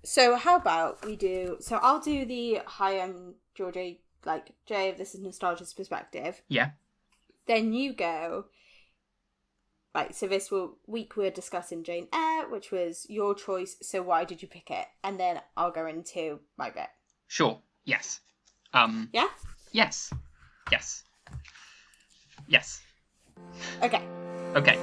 So how about we do... So I'll do the hi, I'm Georgia, like, Jay, this is Nostalgia's perspective. Yeah. Then you go... Right, so this week we're discussing Jane Eyre, which was your choice, so why did you pick it? And then I'll go into my bit. Sure, yes. Yeah? Yes. Yes. Yes. Okay. Okay.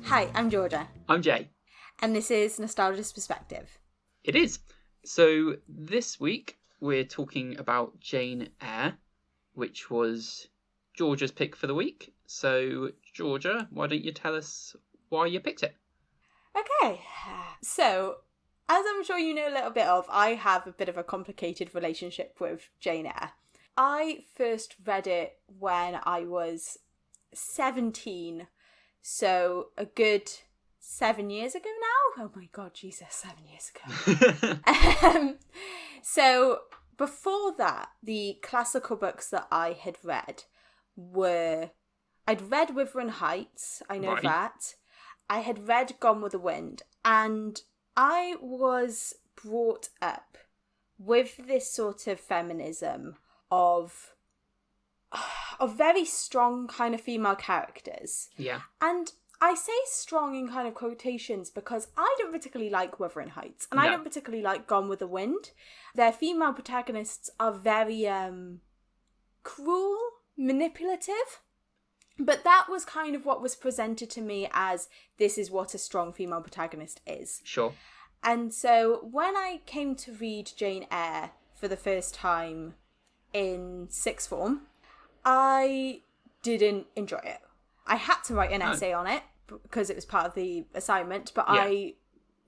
Hi, I'm Georgia. I'm Jay. And this is Nostalgia's Perspective. It is. So this week we're talking about Jane Eyre, which was Georgia's pick for the week. So, Georgia, why don't you tell us why you picked it? Okay. So, as I'm sure you know a little bit of, I have a bit of a complicated relationship with Jane Eyre. I first read it when I was 17, so a good 7 years ago now. Oh my god, Jesus, 7 years ago. So before that, the classical books that I had read were... I'd read Wuthering Heights, I know that. I had read Gone with the Wind, and I was brought up with this sort of feminism of very strong kind of female characters. Yeah. And I say strong in kind of quotations because I don't particularly like Wuthering Heights, and I don't particularly like Gone with the Wind. Their female protagonists are very cruel, manipulative. But that was kind of what was presented to me as this is what a strong female protagonist is. Sure. And so when I came to read Jane Eyre for the first time in sixth form, I didn't enjoy it. I had to write an essay on it because it was part of the assignment, but I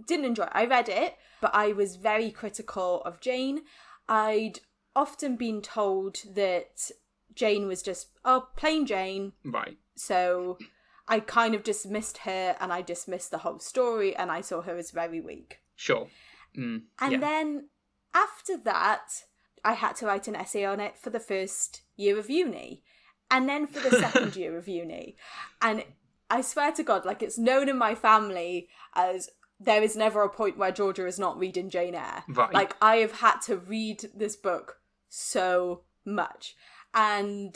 didn't enjoy it. I read it, but I was very critical of Jane. I'd often been told that Jane was just, plain Jane. Right. So I kind of dismissed her, and I dismissed the whole story, and I saw her as very weak. Sure. And then after that, I had to write an essay on it for the first year of uni, and then for the second year of uni. And I swear to God, like, it's known in my family as there is never a point where Georgia is not reading Jane Eyre. Right. Like, I have had to read this book so much. And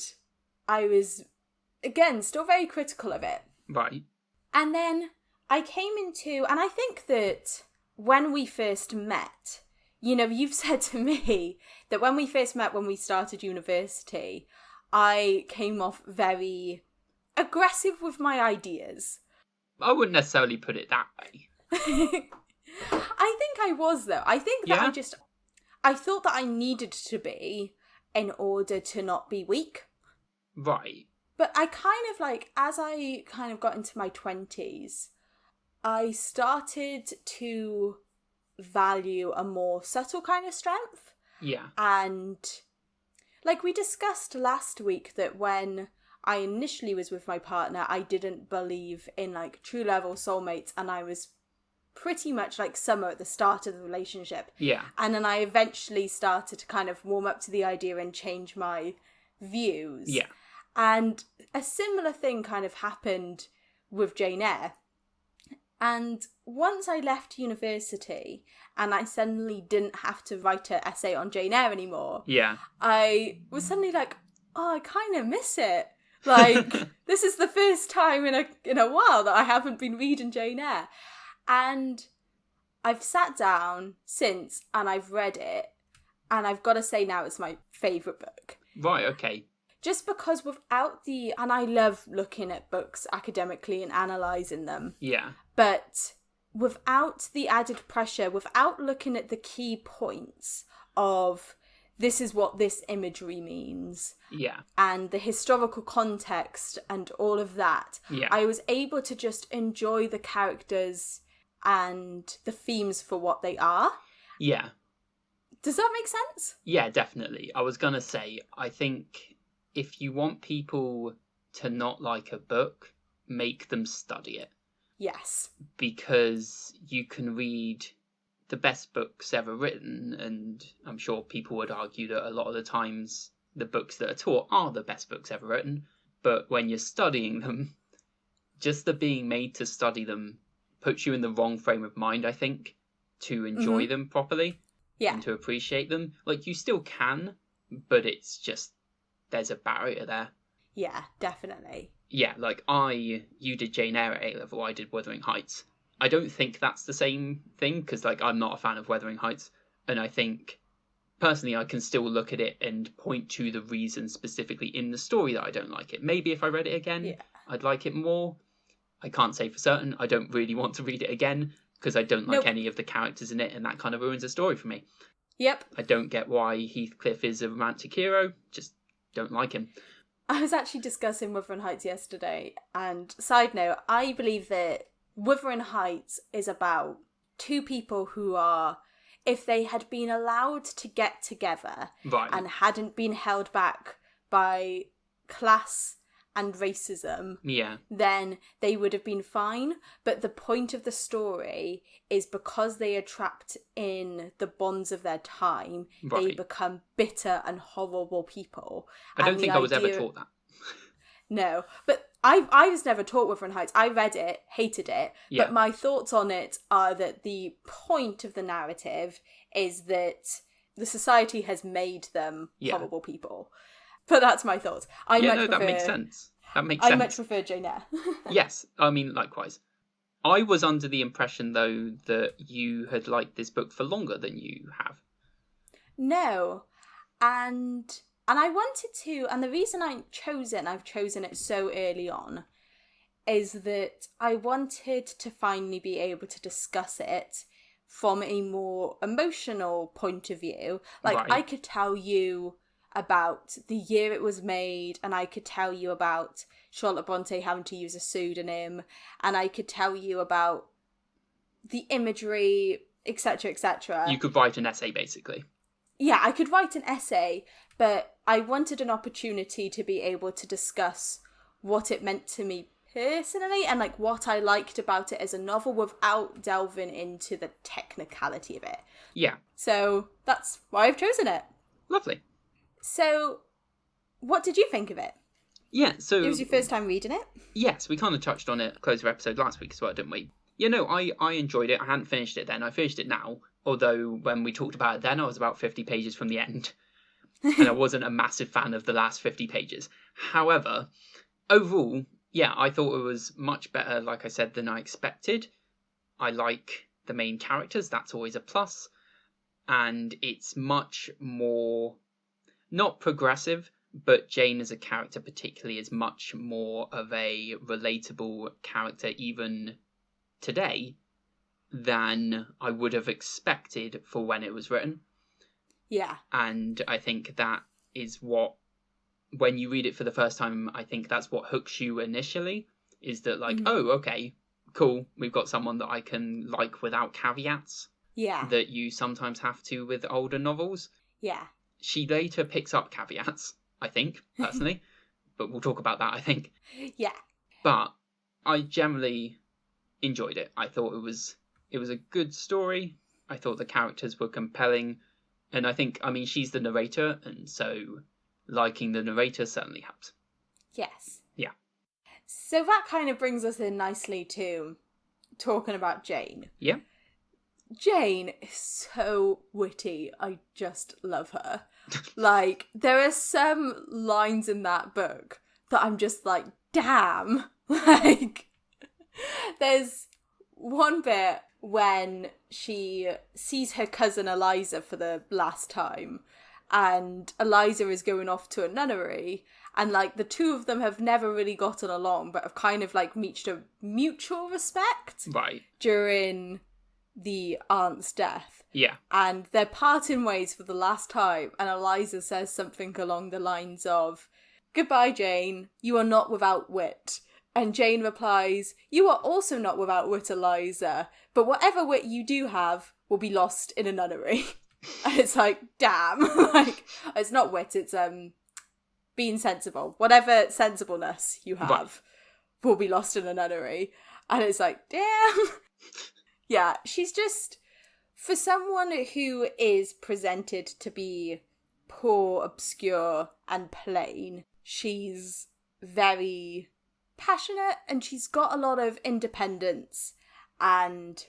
I was, again, still very critical of it. Right. And then I came into, and I think that when we first met, you know, you've said to me that when we first met, when we started university, I came off very aggressive with my ideas. I wouldn't necessarily put it that way. I think I was, though. I think that I thought that I needed to be in order to not be weak. Right. But I kind of as I kind of got into my 20s, I started to value a more subtle kind of strength. Yeah. And like we discussed last week that when I initially was with my partner, I didn't believe in true level soulmates, and I was pretty much like Summer at the start of the relationship. Yeah. And then I eventually started to kind of warm up to the idea and change my views. Yeah. And a similar thing kind of happened with Jane Eyre. And once I left university and I suddenly didn't have to write an essay on Jane Eyre anymore, I was suddenly like, I kind of miss it. Like, this is the first time in a while that I haven't been reading Jane Eyre. And I've sat down since and I've read it, and I've got to say now it's my favourite book. Right, okay. Just because and I love looking at books academically and analysing them. Yeah. But without the added pressure, without looking at the key points of this is what this imagery means. Yeah. And the historical context and all of that. Yeah. I was able to just enjoy the characters and the themes for what they are. Yeah. Does that make sense? Yeah, definitely. I was going to say, I think if you want people to not like a book, make them study it. Yes. Because you can read the best books ever written, and I'm sure people would argue that a lot of the times the books that are taught are the best books ever written, but when you're studying them, just the being made to study them puts you in the wrong frame of mind, I think, to enjoy them properly and to appreciate them. Like, you still can, but it's just, there's a barrier there. Yeah, definitely. Yeah, like you did Jane Eyre at A-level, I did Wuthering Heights. I don't think that's the same thing, because like I'm not a fan of Wuthering Heights, and I think personally I can still look at it and point to the reason specifically in the story that I don't like it. Maybe if I read it again, I'd like it more. I can't say for certain. I don't really want to read it again, because I don't like any of the characters in it, and that kind of ruins the story for me. Yep. I don't get why Heathcliff is a romantic hero, just don't like him. I was actually discussing Wuthering Heights yesterday, and side note, I believe that Wuthering Heights is about two people who are, if they had been allowed to get together and hadn't been held back by class and racism, then they would have been fine. But the point of the story is because they are trapped in the bonds of their time, they become bitter and horrible people. I don't think I was ever taught that. No, but I was never taught Wuthering Heights. I read it, hated it, but my thoughts on it are that the point of the narrative is that the society has made them horrible people. But that's my thoughts. That makes sense. I much prefer Jane Eyre. Yes, I mean, likewise. I was under the impression, though, that you had liked this book for longer than you have. No, and I wanted to, and the reason I've chosen it so early on, is that I wanted to finally be able to discuss it from a more emotional point of view. Like, I could tell you about the year it was made, and I could tell you about Charlotte Brontë having to use a pseudonym, and I could tell you about the imagery, etc., etc. You could write an essay, basically. Yeah, I could write an essay, but I wanted an opportunity to be able to discuss what it meant to me personally and like what I liked about it as a novel without delving into the technicality of it. Yeah. So that's why I've chosen it. Lovely. So, what did you think of it? Yeah, so... It was your first time reading it? Yes, we kind of touched on it, closer episode last week as well, didn't we? Yeah, no, I enjoyed it. I hadn't finished it then. I finished it now. Although, when we talked about it then, I was about 50 pages from the end. And I wasn't a massive fan of the last 50 pages. However, overall, yeah, I thought it was much better, like I said, than I expected. I like the main characters. That's always a plus. And it's much more... not progressive, but Jane as a character particularly is much more of a relatable character even today than I would have expected for when it was written. Yeah. And I think that is what, when you read it for the first time, I think that's what hooks you initially, is that like, oh, okay, cool, we've got someone that I can like without caveats. Yeah. That you sometimes have to with older novels. Yeah. She later picks up caveats, I think, personally. But we'll talk about that, I think. Yeah. But I generally enjoyed it. I thought it was a good story. I thought the characters were compelling. And I think, I mean, she's the narrator, and so liking the narrator certainly helps. Yes. Yeah. So that kind of brings us in nicely to talking about Jane. Yeah. Jane is so witty. I just love her. Like, there are some lines in that book that I'm just like, damn. Like, there's one bit when she sees her cousin Eliza for the last time, and Eliza is going off to a nunnery, and like the two of them have never really gotten along, but have kind of like reached a mutual respect during the aunt's death. Yeah. And they're parting ways for the last time, and Eliza says something along the lines of, "Goodbye, Jane, you are not without wit." And Jane replies, "You are also not without wit, Eliza, but whatever wit you do have will be lost in a nunnery." And it's like, damn. Like, it's not wit, it's being sensible. Whatever sensibleness you have will be lost in a nunnery. And it's like, damn. Yeah, she's just, for someone who is presented to be poor, obscure, and plain, she's very passionate and she's got a lot of independence. And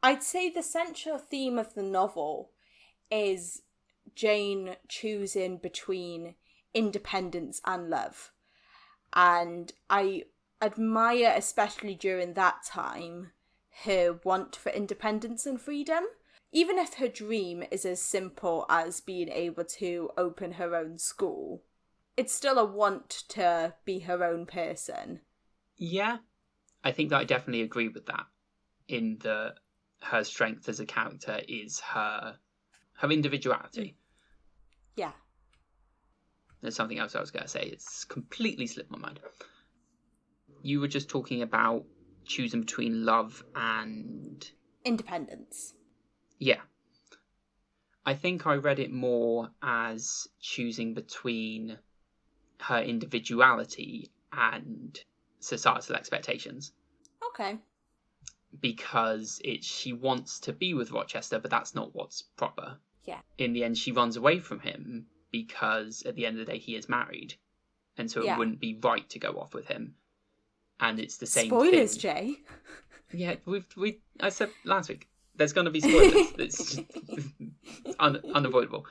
I'd say the central theme of the novel is Jane choosing between independence and love. And I admire, especially during that time, her want for independence and freedom. Even if her dream is as simple as being able to open her own school, it's still a want to be her own person. Yeah, I think that I definitely agree with that. In that her strength as a character is her individuality. Yeah. There's something else I was going to say. It's completely slipped my mind. You were just talking about choosing between love and independence. Yeah. I think I read it more as choosing between her individuality and societal expectations. Okay. Because she wants to be with Rochester, but that's not what's proper. Yeah. In the end, she runs away from him because at the end of the day, he is married. And so it wouldn't be right to go off with him. And it's the same Spoilers, thing. Jay. Yeah, I said last week, there's going to be spoilers. It's just unavoidable.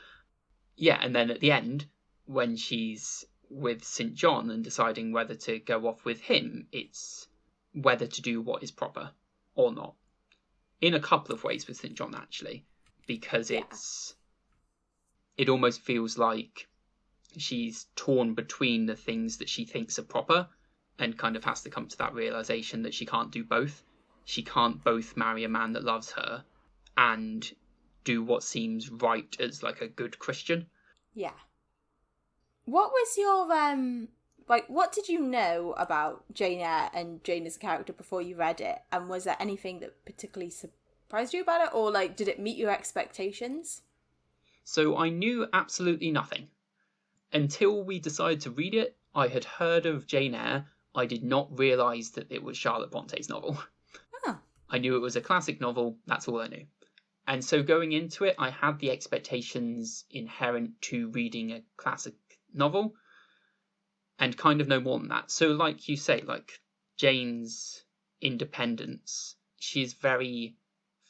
Yeah, and then at the end, when she's with St. John and deciding whether to go off with him, it's whether to do what is proper or not. In a couple of ways with St. John, actually. Because it almost feels like she's torn between the things that she thinks are proper and kind of has to come to that realization that she can't do both. She can't both marry a man that loves her and do what seems right as like a good Christian. Yeah. What was your, what did you know about Jane Eyre and Jane as a character before you read it? And was there anything that particularly surprised you about it? Or, did it meet your expectations? So I knew absolutely nothing. Until we decided to read it, I had heard of Jane Eyre. I did not realise that it was Charlotte Bronte's novel. Oh. I knew it was a classic novel, that's all I knew. And so going into it, I had the expectations inherent to reading a classic novel and kind of no more than that. So like you say, Jane's independence, she's very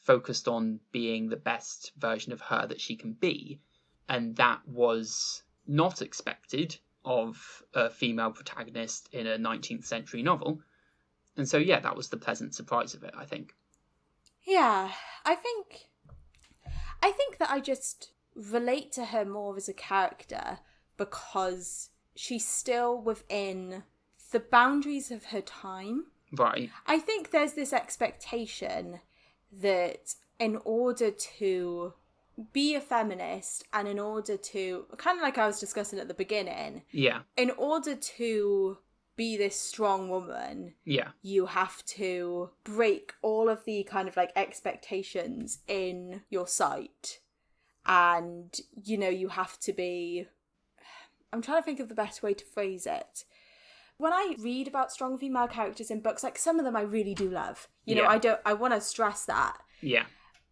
focused on being the best version of her that she can be. And that was not expected of a female protagonist in a 19th century novel. And so, yeah, that was the pleasant surprise of it, I think. Yeah, I think that I just relate to her more as a character because she's still within the boundaries of her time. Right. I think there's this expectation that in order to be a feminist and in order to, kind of like I was discussing at the beginning, in order to be this strong woman, you have to break all of the kind of expectations in your sight. And, you have to be, I'm trying to think of the best way to phrase it. When I read about strong female characters in books, some of them I really do love. I want to stress that. Yeah.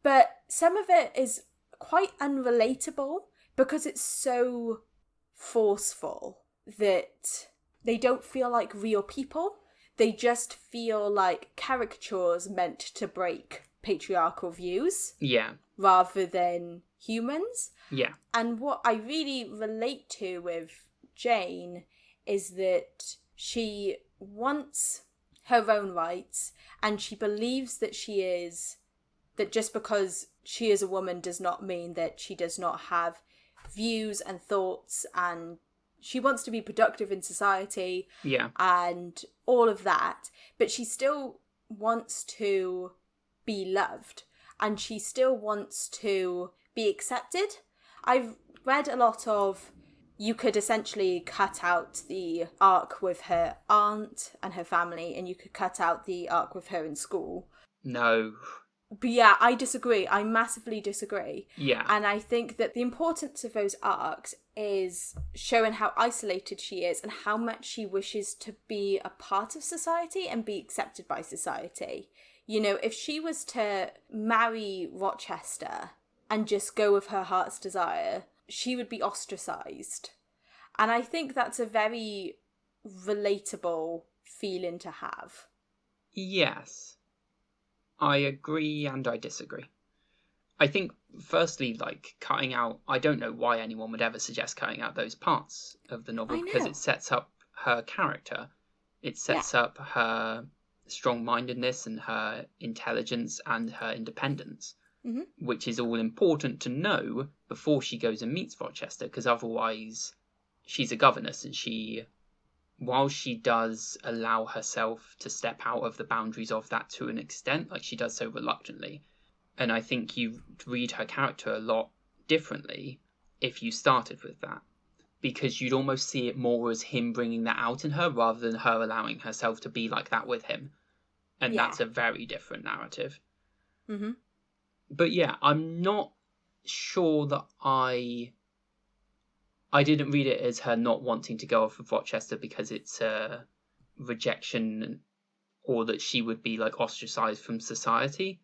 But some of it is quite unrelatable because it's so forceful that they don't feel like real people. They just feel like caricatures meant to break patriarchal views. Yeah. Rather than humans. Yeah. And what I really relate to with Jane is that she wants her own rights and she believes that that just because she is a woman does not mean that she does not have views and thoughts, and she wants to be productive in society. Yeah. And all of that. But she still wants to be loved and she still wants to be accepted. I've read a lot of, you could essentially cut out the arc with her aunt and her family and you could cut out the arc with her in school. No. But yeah, I disagree. I massively disagree. Yeah. And I think that the importance of those arcs is showing how isolated she is and how much she wishes to be a part of society and be accepted by society. You know, if she was to marry Rochester and just go with her heart's desire, she would be ostracized. And I think that's a very relatable feeling to have. Yes. I agree and I disagree. I think, firstly, like, cutting out... I don't know why anyone would ever suggest cutting out those parts of the novel, because it sets up her character. It sets up her strong-mindedness and her intelligence and her independence, which is all important to know before she goes and meets Rochester, because otherwise she's a governess, and while she does allow herself to step out of the boundaries of that to an extent, like, she does so reluctantly. And I think you read her character a lot differently if you started with that, because you'd almost see it more as him bringing that out in her rather than her allowing herself to be like that with him. And that's a very different narrative. Mm-hmm. But yeah, I'm not sure that I didn't read it as her not wanting to go off with Rochester because it's a rejection or that she would be like ostracized from society.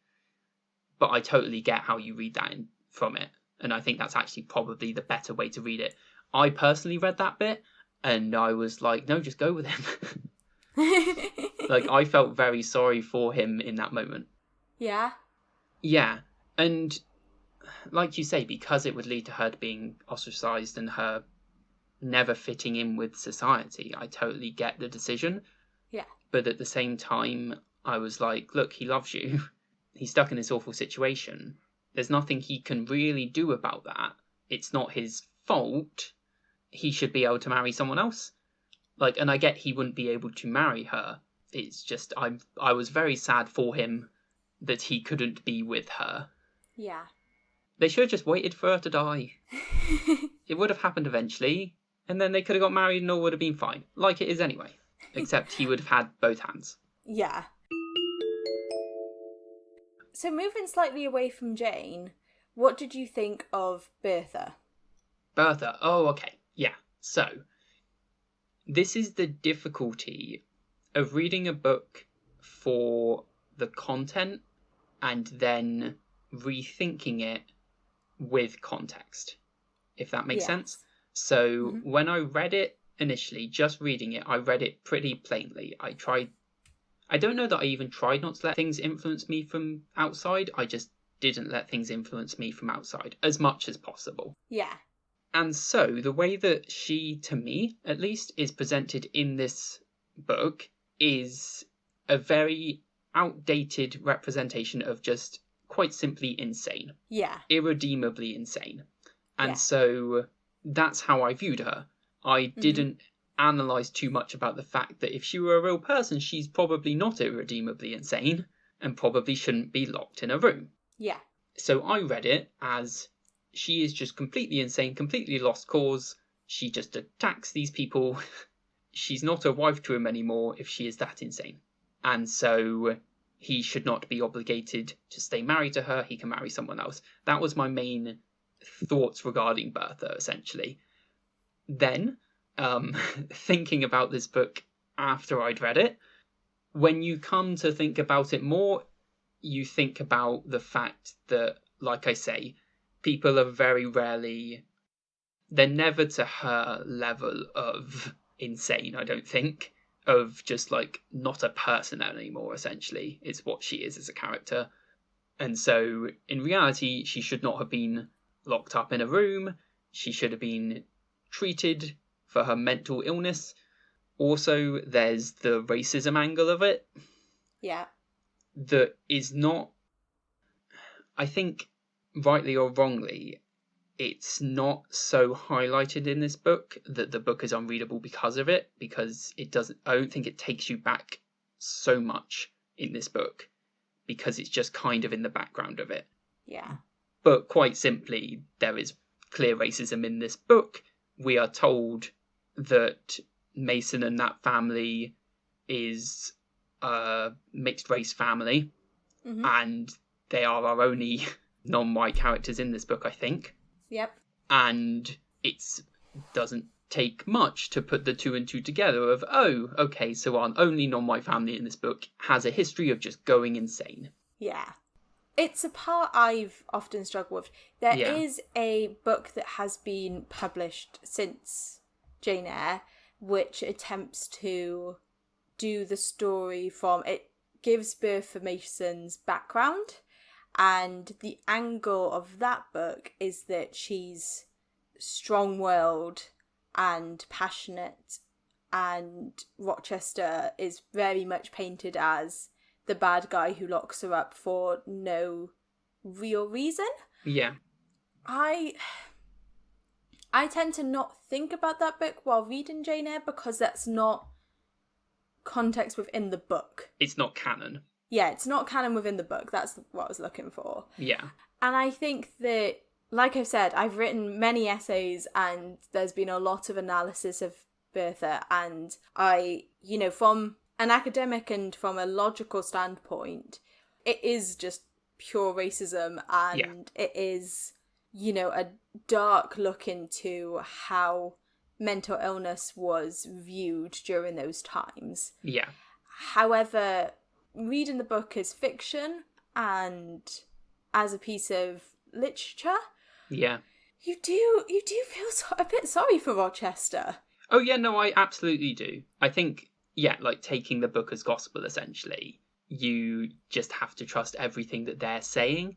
But I totally get how you read that from it. And I think that's actually probably the better way to read it. I personally read that bit and I was like, no, just go with him. Like, I felt very sorry for him in that moment. Yeah. Yeah. And like you say, because it would lead to her being ostracized and her never fitting in with society, I totally get the decision. Yeah. But at the same time, I was like, look, he loves you. He's stuck in this awful situation. There's nothing he can really do about that. It's not his fault. He should be able to marry someone else. Like, and I get he wouldn't be able to marry her. It's just, I was very sad for him that he couldn't be with her. Yeah. They should have just waited for her to die. It would have happened eventually, and then they could have got married and all would have been fine. Like it is anyway. Except he would have had both hands. Yeah. So moving slightly away from Jane, what did you think of Bertha? Bertha. Oh, okay. Yeah. So, this is the difficulty of reading a book for the content and then rethinking it with context, if that makes sense. So, when I read it initially, just reading it, I read it pretty plainly. I don't know that I even tried not to let things influence me from outside. I just didn't let things influence me from outside as much as possible. Yeah. And so the way that she, to me at least, is presented in this book is a very outdated representation of just quite simply insane. Yeah. Irredeemably insane. And so that's how I viewed her. I didn't analyse too much about the fact that if she were a real person, she's probably not irredeemably insane and probably shouldn't be locked in a room. Yeah. So I read it as she is just completely insane, completely lost cause. She just attacks these people. She's not a wife to him anymore if she is that insane. And so he should not be obligated to stay married to her. He can marry someone else. That was my main thoughts regarding Bertha, essentially. Then, thinking about this book after I'd read it, when you come to think about it more, you think about the fact that, like I say, people are very rarely... They're never to her level of insane, I don't think. Of just, like, not a person anymore, essentially. It's what she is as a character. And so, in reality, she should not have been locked up in a room. She should have been treated for her mental illness. Also, there's the racism angle of it. Yeah. That is not... I think, rightly or wrongly, it's not so highlighted in this book that the book is unreadable because of it, because it doesn't... I don't think it takes you back so much in this book, because it's just kind of in the background of it. Yeah. But quite simply, there is clear racism in this book. We are told that Mason and that family is a mixed race family, and they are our only non-white characters in this book, I think. Yep. And it doesn't take much to put the two and two together of, oh, okay, so our only non-white family in this book has a history of just going insane. Yeah. It's a part I've often struggled with. There is a book that has been published since Jane Eyre, which attempts to do the story from... It gives Bertha Mason's background, and the angle of that book is that she's strong-willed and passionate, and Rochester is very much painted as the bad guy who locks her up for no real reason. Yeah. I tend to not think about that book while reading Jane Eyre because that's not context within the book. It's not canon. Yeah, it's not canon within the book. That's what I was looking for. Yeah. And I think that, like I've said, I've written many essays and there's been a lot of analysis of Bertha, and I, from an academic and from a logical standpoint, it is just pure racism, and it is, a dark look into how mental illness was viewed during those times. Yeah. However, reading the book as fiction and as a piece of literature, you do feel a bit sorry for Rochester. Oh yeah, no, I absolutely do. I think, like taking the book as gospel, essentially, you just have to trust everything that they're saying,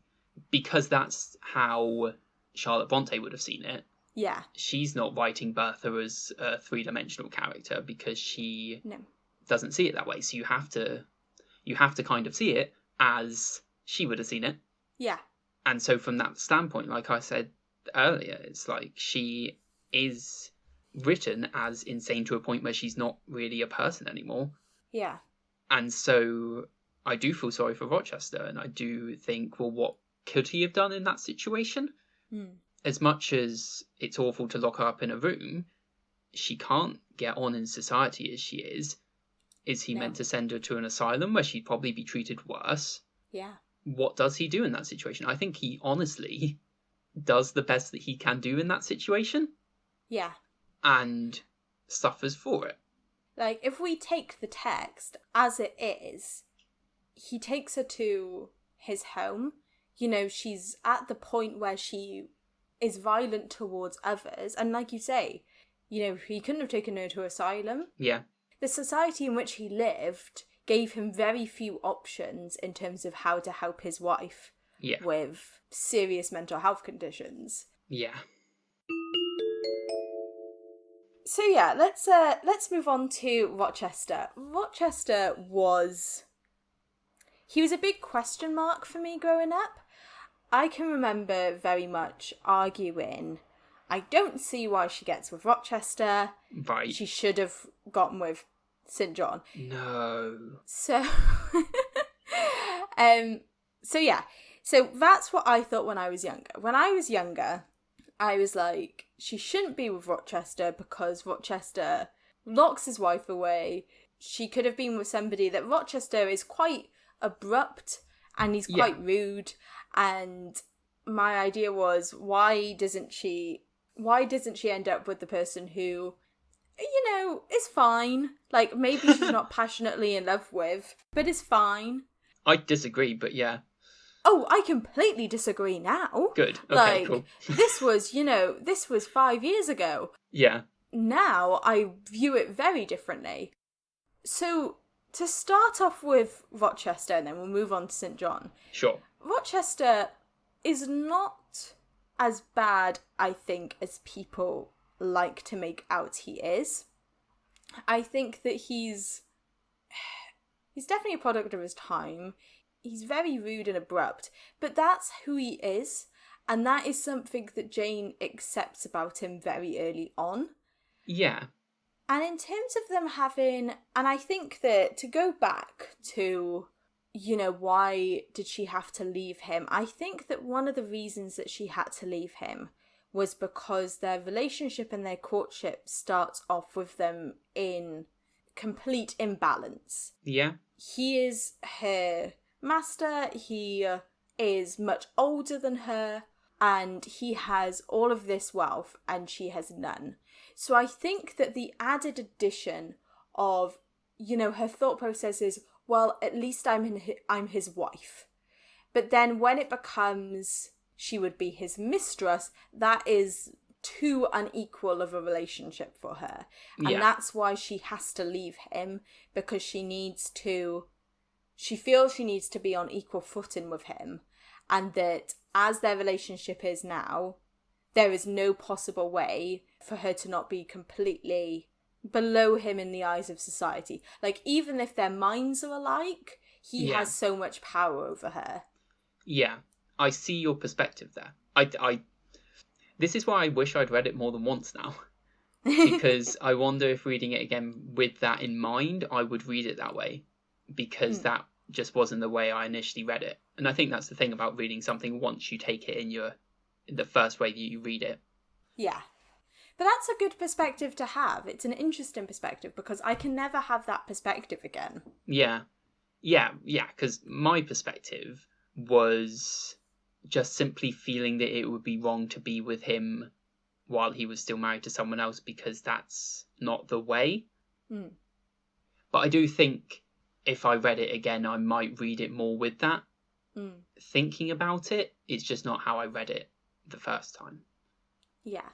because that's how Charlotte Brontë would have seen it. Yeah. She's not writing Bertha as a three-dimensional character because she doesn't see it that way. So you have to kind of see it as she would have seen it. Yeah. And so from that standpoint, like I said earlier, it's like she is written as insane to a point where she's not really a person anymore. Yeah. And so I do feel sorry for Rochester, and I do think, well, what could he have done in that situation? As much as it's awful to lock her up in a room, she can't get on in society as she is. Is he meant to send her to an asylum where she'd probably be treated worse? Yeah. What does he do in that situation? I think he honestly does the best that he can do in that situation. Yeah. And suffers for it. Like, if we take the text as it is, he takes her to his home. She's at the point where she is violent towards others. And like you say, he couldn't have taken her to asylum. Yeah. The society in which he lived gave him very few options in terms of how to help his wife with serious mental health conditions. Yeah. So yeah, let's move on to Rochester. Rochester was a big question mark for me growing up. I can remember very much arguing, I don't see why she gets with Rochester. Right. She should have gotten with St. John. No. So, so that's what I thought when I was younger. When I was younger, I was like, she shouldn't be with Rochester because Rochester locks his wife away. She could have been with somebody that Rochester is quite abrupt and he's quite rude. And my idea was, why doesn't she end up with the person who, is fine? Like, maybe she's not passionately in love with, but is fine. I disagree, but yeah. Oh, I completely disagree now. Good. Okay, cool. this was 5 years ago. Yeah. Now I view it very differently. So, to start off with Rochester, and then we'll move on to St. John. Sure. Rochester is not as bad, I think, as people like to make out he is. I think that he's definitely a product of his time. He's very rude and abrupt, but that's who he is, and that is something that Jane accepts about him very early on. Yeah. And in terms of them having, and I think that to go back to, why did she have to leave him? I think that one of the reasons that she had to leave him was because their relationship and their courtship starts off with them in complete imbalance. Yeah. He is her master, he is much older than her, and he has all of this wealth and she has none. So I think that the added addition of, her thought process is, well, at least I'm his wife. But then when it becomes she would be his mistress, that is too unequal of a relationship for her. And that's why she has to leave him, because she feels she needs to be on equal footing with him. And that as their relationship is now, there is no possible way for her to not be completely below him in the eyes of society. Like, even if their minds are alike, he has so much power over her. Yeah, I see your perspective there. This is why I wish I'd read it more than once now. Because I wonder if reading it again with that in mind, I would read it that way. Because that just wasn't the way I initially read it. And I think that's the thing about reading something once you take it in the first way that you read it. Yeah. But that's a good perspective to have. It's an interesting perspective, because I can never have that perspective again. Yeah, because my perspective was just simply feeling that it would be wrong to be with him while he was still married to someone else, because that's not the way. But I do think if I read it again, I might read it more with that. Thinking about it, it's just not how I read it the first time. Yeah.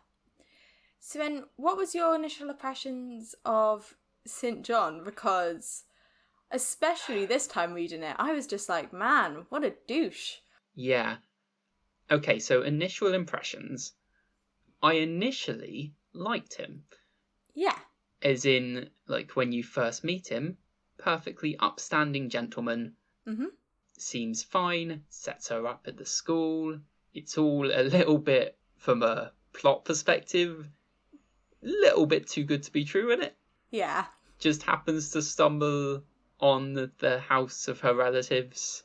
So then, what was your initial impressions of St. John? Because, especially this time reading it, I was just like, man, what a douche. Yeah. Okay, so initial impressions. I initially liked him. Yeah. As in, like, when you first meet him, perfectly upstanding gentleman. Seems fine, sets her up at the school. It's all a little bit, from a plot perspective, a little bit too good to be true, isn't it? Yeah. Just happens to stumble on the house of her relatives,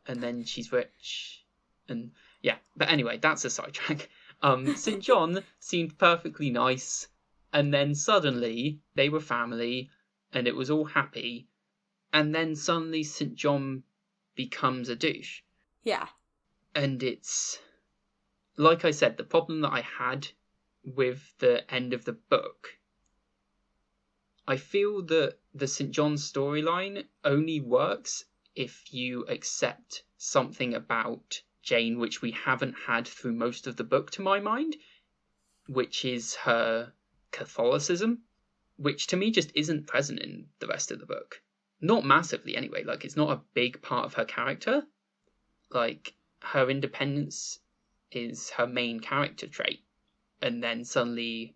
and then she's rich. And yeah, but anyway, that's a sidetrack. St. John seemed perfectly nice, and then suddenly they were family, and it was all happy, and then suddenly St. John becomes a douche. Yeah. And it's, like I said, the problem that I had with the end of the book, I feel that the St. John storyline only works if you accept something about Jane which we haven't had through most of the book, to my mind, which is her Catholicism, which to me just isn't present in the rest of the book. Not massively, anyway. Like, it's not a big part of her character. Like, her independence is her main character trait. And then suddenly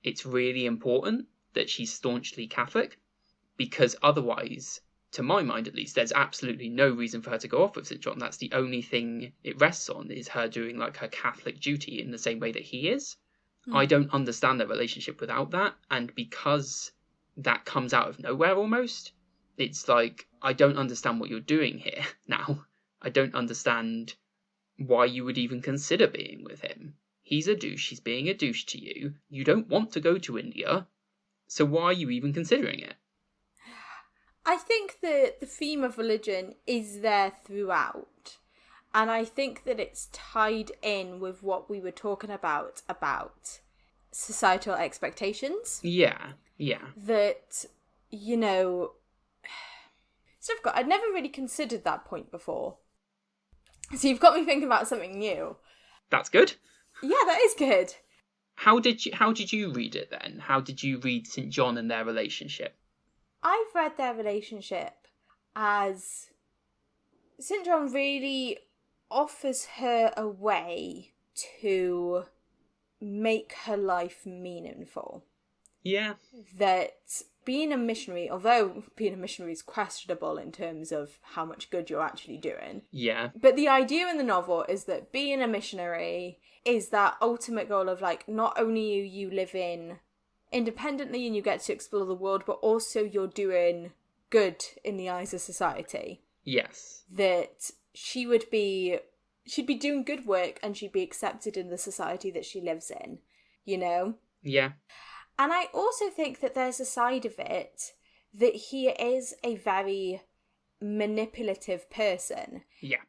it's really important that she's staunchly Catholic, because otherwise, to my mind at least, there's absolutely no reason for her to go off with St. John. That's the only thing it rests on, is her doing, like, her Catholic duty in the same way that he is. I don't understand their relationship without that, and because that comes out of nowhere almost, it's like, I don't understand what you're doing here now. I don't understand why you would even consider being with him. He's a douche, he's being a douche to you. You don't want to go to India, so why are you even considering it? I think that the theme of religion is there throughout. And I think that it's tied in with what we were talking about societal expectations. Yeah. That, so I'd never really considered that point before. So you've got me thinking about something new. That's good. Yeah, that is good. How did you read it then? How did you read St. John and their relationship? I've read their relationship as St. John really offers her a way to make her life meaningful. Yeah. That being a missionary, although being a missionary is questionable in terms of how much good you're actually doing. Yeah. But the idea in the novel is that being a missionary is that ultimate goal of, like, not only are you living independently and you get to explore the world, but also you're doing good in the eyes of society. Yes. That she'd be doing good work and she'd be accepted in the society that she lives in, Yeah. And I also think that there's a side of it that he is a very manipulative person. Yeah.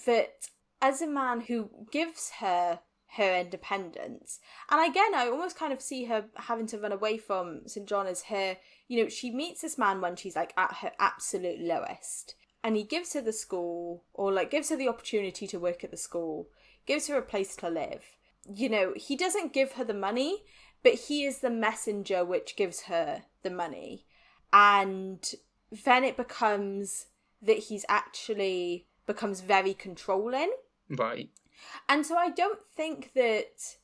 That as a man who gives her independence, and again, I almost kind of see her having to run away from St. John as her, you know, she meets this man when she's like at her absolute lowest, and he gives her the school, or like gives her the opportunity to work at the school, gives her a place to live. You know, he doesn't give her the money, but he is the messenger which gives her the money. And then it becomes that he's actually becomes very controlling. Right. And so I don't think that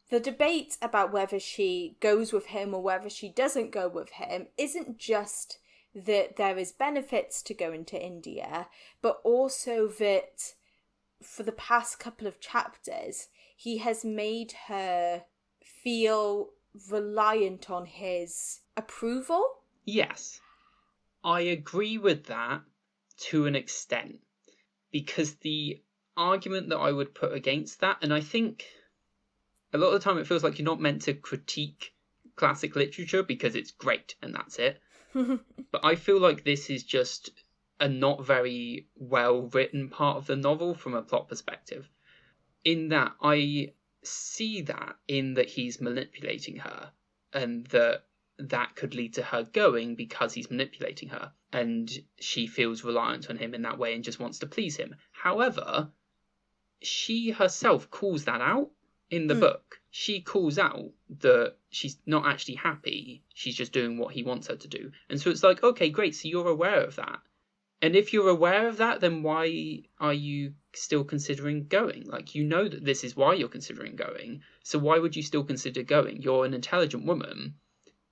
the debate about whether she goes with him or whether she doesn't go with him isn't just that there is benefits to going to India, but also that for the past couple of chapters, he has made her feel reliant on his approval. Yes. I agree with that to an extent, because the argument that I would put against that, and I think a lot of the time it feels like you're not meant to critique classic literature because it's great and that's it. But I feel like this is just a not very well written part of the novel from a plot perspective. In that I see that in that he's manipulating her, and that could lead to her going because he's manipulating her, and she feels reliant on him in that way and just wants to please him. However, she herself calls that out in the book. She calls out that she's not actually happy, she's just doing what he wants her to do. And so it's like, okay, great, so you're aware of that. And if you're aware of that, then why are you still considering going? Like, you know that this is why you're considering going, so why would you still consider going? You're an intelligent woman.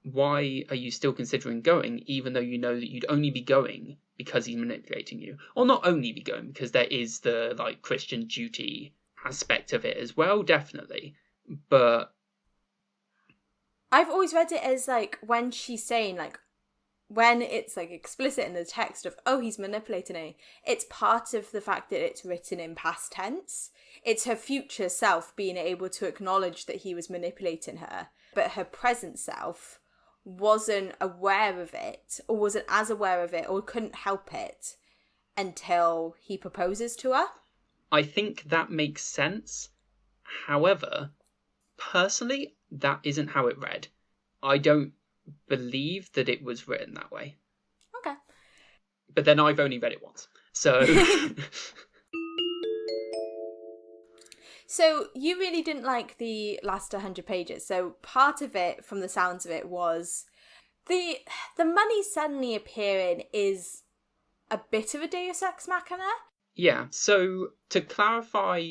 Why are you still considering going, even though you know that you'd only be going because he's manipulating you? Or not only be going, because there is the, like, Christian duty aspect of it as well, definitely. But I've always read it as, like, when she's saying, like, when it's, like, explicit in the text of, oh, he's manipulating me, it's part of the fact that it's written in past tense. It's her future self being able to acknowledge that he was manipulating her, but her present self wasn't aware of it, or wasn't as aware of it, or couldn't help it until he proposes to her. I think that makes sense. However, personally, that isn't how it read. I don't believe that it was written that way. Okay. But then I've only read it once, so... So you really didn't like the last 100 pages. So part of it, from the sounds of it, was the money suddenly appearing is a bit of a Deus Ex Machina. Yeah, so to clarify,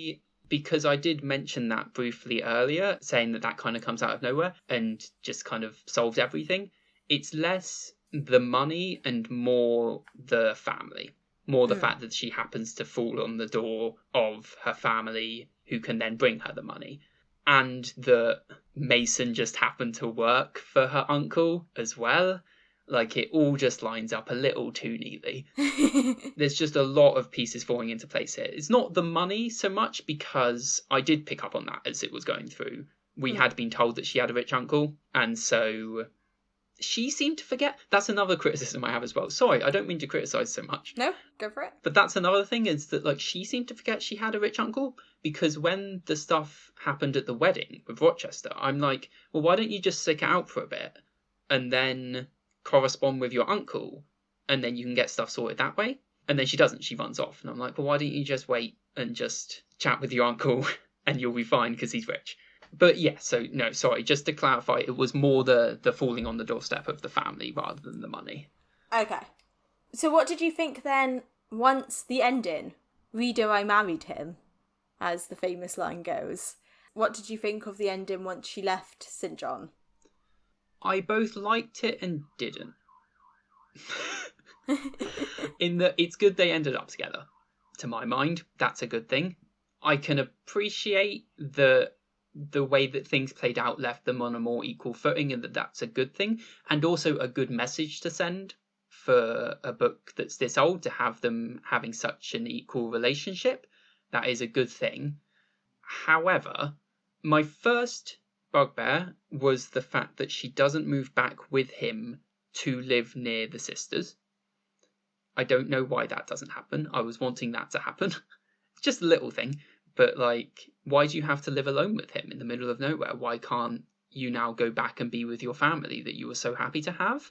because I did mention that briefly earlier, saying that kind of comes out of nowhere and just kind of solves everything, it's less the money and more the family. More the fact that she happens to fall on the door of her family, who can then bring her the money. And that Mason just happened to work for her uncle as well. Like, it all just lines up a little too neatly. There's just a lot of pieces falling into place here. It's not the money so much, because I did pick up on that as it was going through. We had been told that she had a rich uncle, and so she seemed to forget. That's another criticism I have as well. Sorry, I don't mean to criticise so much. No, go for it. But that's another thing, is that, like, she seemed to forget she had a rich uncle, because when the stuff happened at the wedding with Rochester, I'm like, well, why don't you just stick it out for a bit and then correspond with your uncle, and then you can get stuff sorted that way? And then she doesn't. She runs off. And I'm like, well, why don't you just wait and just chat with your uncle and you'll be fine because he's rich? But yeah, so no, sorry, just to clarify, it was more the falling on the doorstep of the family rather than the money. Okay. So what did you think then, once the ending, Reader, I married him, as the famous line goes? What did you think of the ending once she left St. John? I both liked it and didn't. In that it's good they ended up together. To my mind, that's a good thing. I can appreciate the way that things played out left them on a more equal footing, and that's a good thing, and also a good message to send for a book that's this old, to have them having such an equal relationship. That is a good thing. However, my first bugbear was the fact that she doesn't move back with him to live near the sisters. I don't know why that doesn't happen. I was wanting that to happen. just a little thing, but like, why do you have to live alone with him in the middle of nowhere? Why can't you now go back and be with your family that you were so happy to have?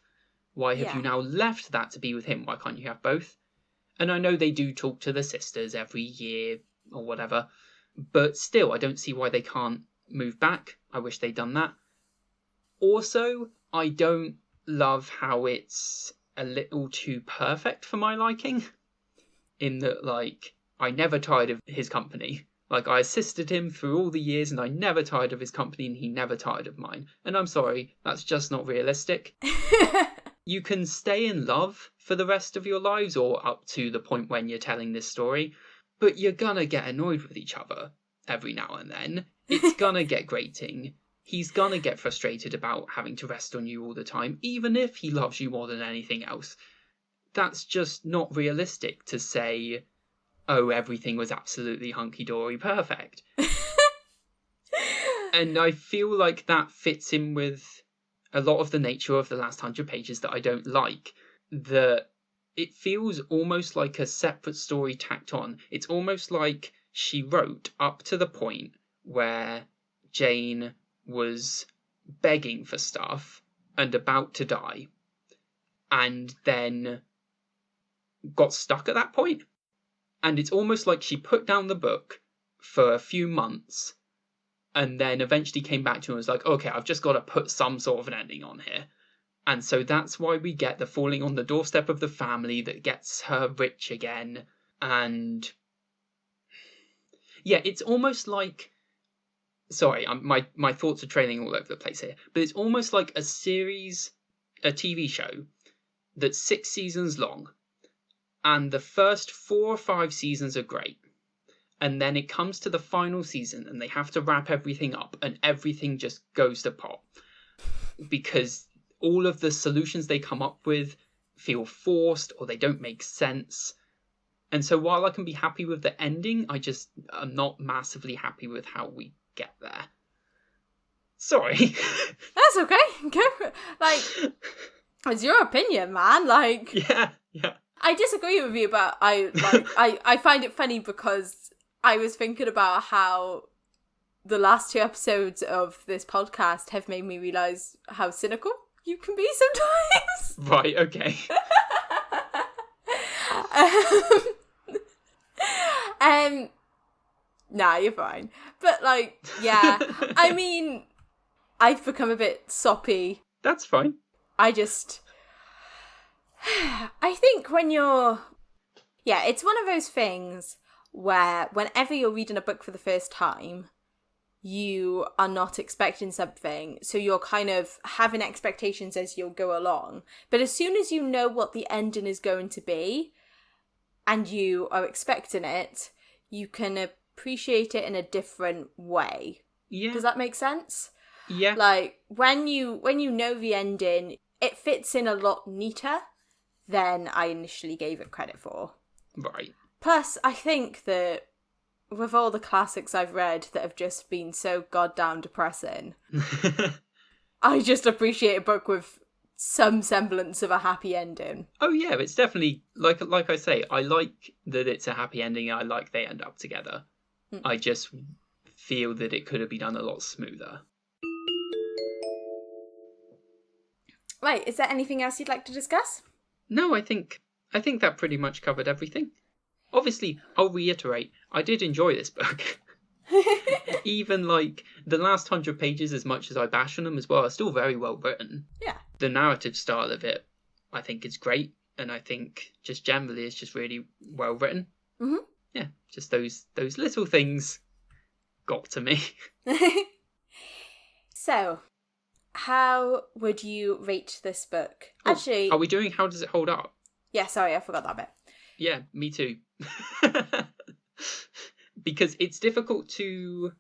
Why have you now left that to be with him? Why can't you have both? And I know they do talk to the sisters every year or whatever, but still, I don't see why they can't move back. I wish they'd done that. Also, I don't love how it's a little too perfect for my liking, in that, like, I never tired of his company. Like, I assisted him through all the years and I never tired of his company and he never tired of mine. And I'm sorry, that's just not realistic. You can stay in love for the rest of your lives or up to the point when you're telling this story, but you're gonna get annoyed with each other every now and then. It's gonna get grating. He's gonna get frustrated about having to rest on you all the time, even if he loves you more than anything else. That's just not realistic to say, oh, everything was absolutely hunky-dory perfect. And I feel like that fits in with a lot of the nature of the last 100 pages that I don't like. That it feels almost like a separate story tacked on. It's almost like she wrote up to the point where Jane was begging for stuff and about to die, and then got stuck at that point. And it's almost like she put down the book for a few months and then eventually came back to it and was like, okay, I've just got to put some sort of an ending on here. And so that's why we get the falling on the doorstep of the family that gets her rich again. And yeah, it's almost like, sorry, my thoughts are trailing all over the place here, but it's almost like a series, a TV show that's 6 seasons long. And the first 4 or 5 seasons are great. And then it comes to the final season and they have to wrap everything up and everything just goes to pot. Because all of the solutions they come up with feel forced or they don't make sense. And so while I can be happy with the ending, I just am not massively happy with how we get there. Sorry. That's okay. Go for it. Like, it's your opinion, man. Like, Yeah. I disagree with you, but I find it funny because I was thinking about how the last 2 episodes of this podcast have made me realise how cynical you can be sometimes. Right, okay. Nah, you're fine. But, like, yeah. I mean, I've become a bit soppy. That's fine. I think when you're... Yeah, it's one of those things where whenever you're reading a book for the first time, you are not expecting something, so you're kind of having expectations as you'll go along. But as soon as you know what the ending is going to be, and you are expecting it, you can appreciate it in a different way. Yeah. Does that make sense? Yeah. Like, when you know the ending, it fits in a lot neater than I initially gave it credit for. Right. Plus, I think that with all the classics I've read that have just been so goddamn depressing, I just appreciate a book with some semblance of a happy ending. Oh yeah, it's definitely, like I say, I like that it's a happy ending. I like they end up together. I just feel that it could have been done a lot smoother. Right, is there anything else you'd like to discuss? No, I think that pretty much covered everything. Obviously, I'll reiterate, I did enjoy this book. Even, like, the last 100 pages, as much as I bash on them as well, are still very well written. Yeah. The narrative style of it, I think, is great. And I think, just generally, it's just really well written. Mm-hmm. Yeah, just those little things got to me. So, how would you rate this book? Oh, Actually... Are we doing how does it hold up? Yeah, sorry, I forgot that bit. Yeah, me too. Because it's difficult to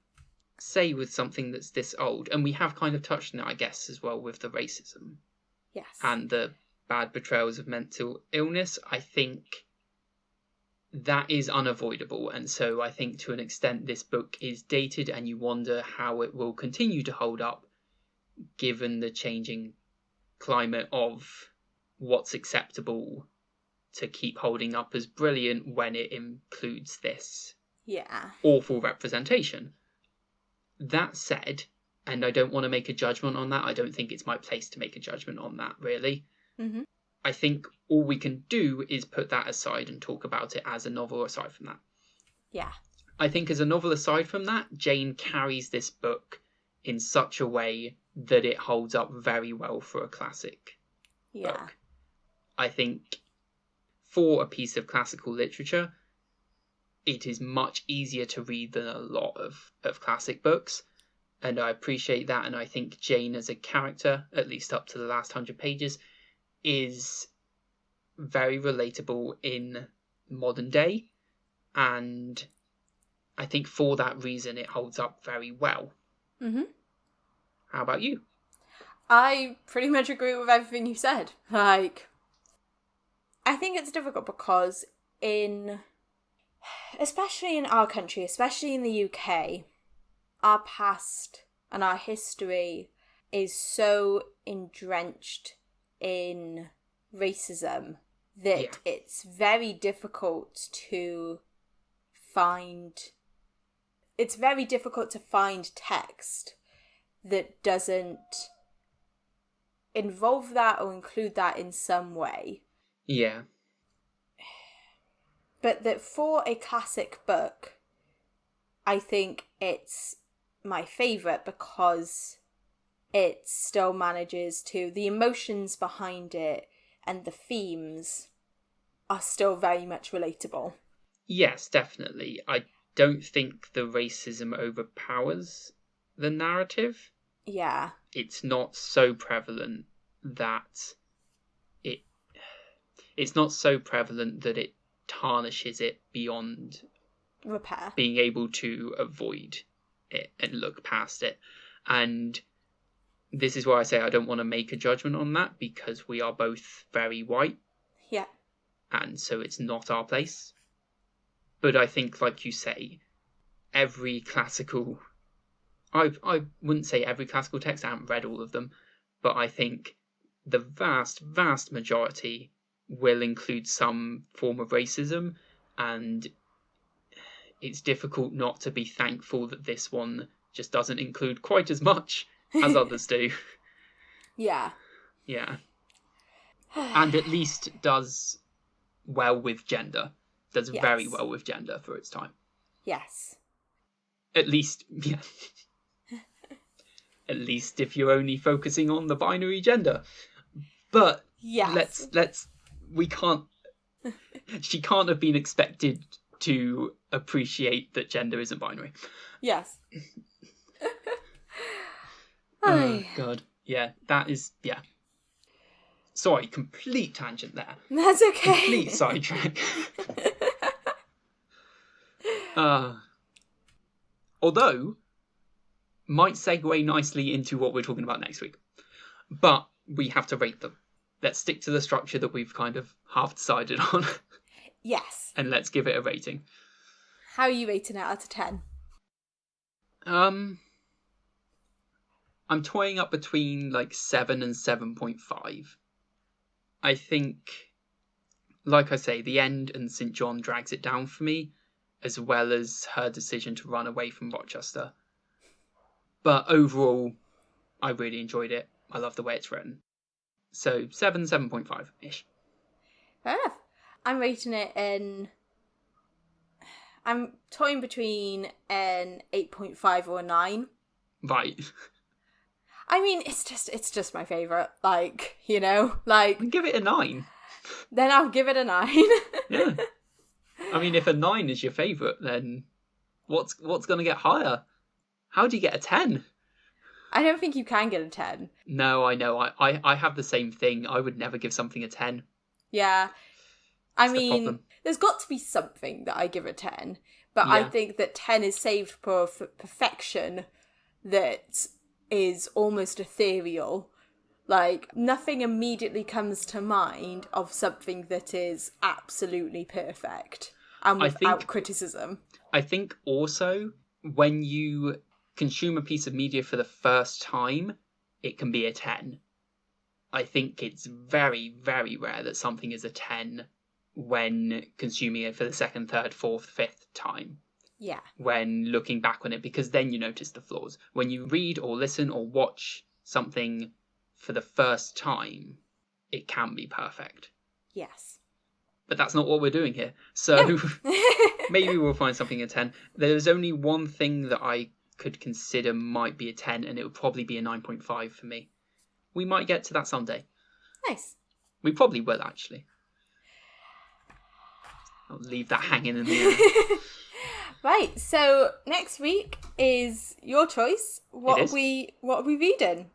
say with something that's this old, and we have kind of touched on it, I guess, as well with the racism. Yes. And the bad portrayals of mental illness. I think that is unavoidable, and so I think to an extent this book is dated, and you wonder how it will continue to hold up given the changing climate of what's acceptable to keep holding up as brilliant when it includes this Yeah. awful representation. That said, and I don't want to make a judgment on that, I don't think it's my place to make a judgment on that, really. Mm-hmm. I think all we can do is put that aside and talk about it as a novel aside from that. Yeah. I think as a novel aside from that, Jane carries this book in such a way that it holds up very well for a classic book. I think for a piece of classical literature, it is much easier to read than a lot of classic books. And I appreciate that. And I think Jane as a character, at least up to the last 100 pages, is very relatable in modern day. And I think for that reason, it holds up very well. Mm-hmm. How about you? I pretty much agree with everything you said. Like, I think it's difficult because especially in our country, especially in the UK, our past and our history is so drenched in racism that it's very difficult to find text that doesn't involve that or include that in some way. Yeah. But that for a classic book, I think it's my favourite because it still manages to... The emotions behind it and the themes are still very much relatable. Yes, definitely. I don't think the racism overpowers the narrative. Yeah. It's not so prevalent that it's not so prevalent that it tarnishes it beyond repair, being able to avoid it and look past it. And this is why I say I don't want to make a judgment on that, because we are both very white. Yeah. And so it's not our place. But I think, like you say, every classical... I wouldn't say every classical text, I haven't read all of them, but I think the vast, vast majority will include some form of racism, and it's difficult not to be thankful that this one just doesn't include quite as much as others do. Yeah. Yeah. And at least does well with gender. Does very well with gender for its time. Yes. At least, yeah. At least if you're only focusing on the binary gender. But yes. We can't... She can't have been expected to appreciate that gender isn't binary. Yes. Oh, God. Yeah, that is... Yeah. Sorry, complete tangent there. That's okay. Complete sidetrack. Although, might segue nicely into what we're talking about next week. But we have to rate them. Let's stick to the structure that we've kind of half decided on. Yes. And let's give it a rating. How are you rating it out of 10? I'm toying up between like 7 and 7.5. I think, like I say, the end and St. John drags it down for me, as well as her decision to run away from Rochester. But overall, I really enjoyed it. I love the way it's written. So 7.5-ish. Fair enough. I'm rating it in... I'm toying between an 8.5 or a 9. Right. I mean, it's just my favourite. Like, you know, like... Give it a 9. Then I'll give it a 9. Yeah. I mean, if a 9 is your favourite, then what's going to get higher? How do you get a 10? I don't think you can get a 10. No, I know. I have the same thing. I would never give something a 10. Yeah. I That's mean, the problem. There's got to be something that I give a 10. But yeah. I think that 10 is saved for perfection that is almost ethereal. Like, nothing immediately comes to mind of something that is absolutely perfect and without criticism. I think also, when you consume a piece of media for the first time, it can be a 10. I think it's very, very rare that something is a 10 when consuming it for the second, third, fourth, fifth time. Yeah. when looking back on it, because then you notice the flaws. When you read or listen or watch something for the first time, it can be perfect. Yes. But that's not what we're doing here. So No. maybe we'll find something a 10. There's only one thing that I could consider might be a 10, and it would probably be a 9.5 for me. We might get to that someday. Nice. We probably will, actually. I'll leave that hanging in the air. Right, so next week is your choice. What It is. are we reading?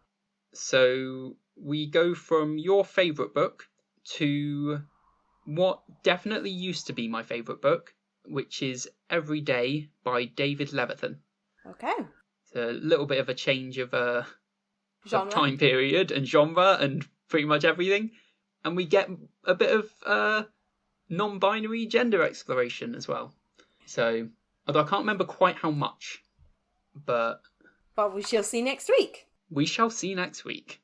So we go from your favourite book to what definitely used to be my favourite book, which is Every Day by David Levithan. Okay. It's a little bit of a change of Genre. time period and genre and pretty much everything. And we get a bit of non-binary gender exploration as well. So, although I can't remember quite how much, but... Well, we shall see next week. We shall see next week.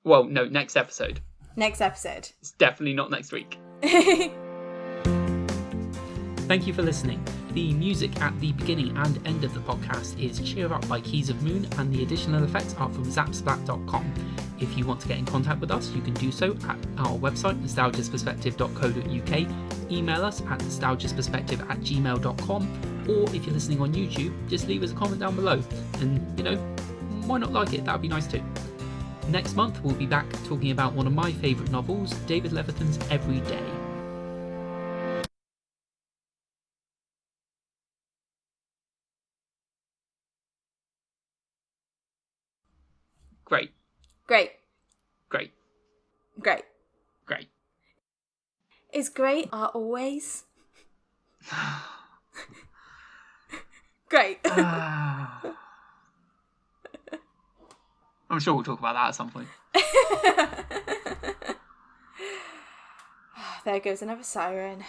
Well, no, next episode. Next episode. It's definitely not next week. Thank you for listening. The music at the beginning and end of the podcast is Cheer Up by Keys of Moon, and the additional effects are from zapsplat.com. If you want to get in contact with us, you can do so at our website, nostalgiasperspective.co.uk, email us at nostalgiasperspective@gmail.com, or if you're listening on YouTube, just leave us a comment down below. And, why not like it? That would be nice too. Next month, we'll be back talking about one of my favourite novels, David Levithan's Every Day. Great. Great. Great. Great. Great. Is great are always? Great. I'm sure we'll talk about that at some point. There goes another siren.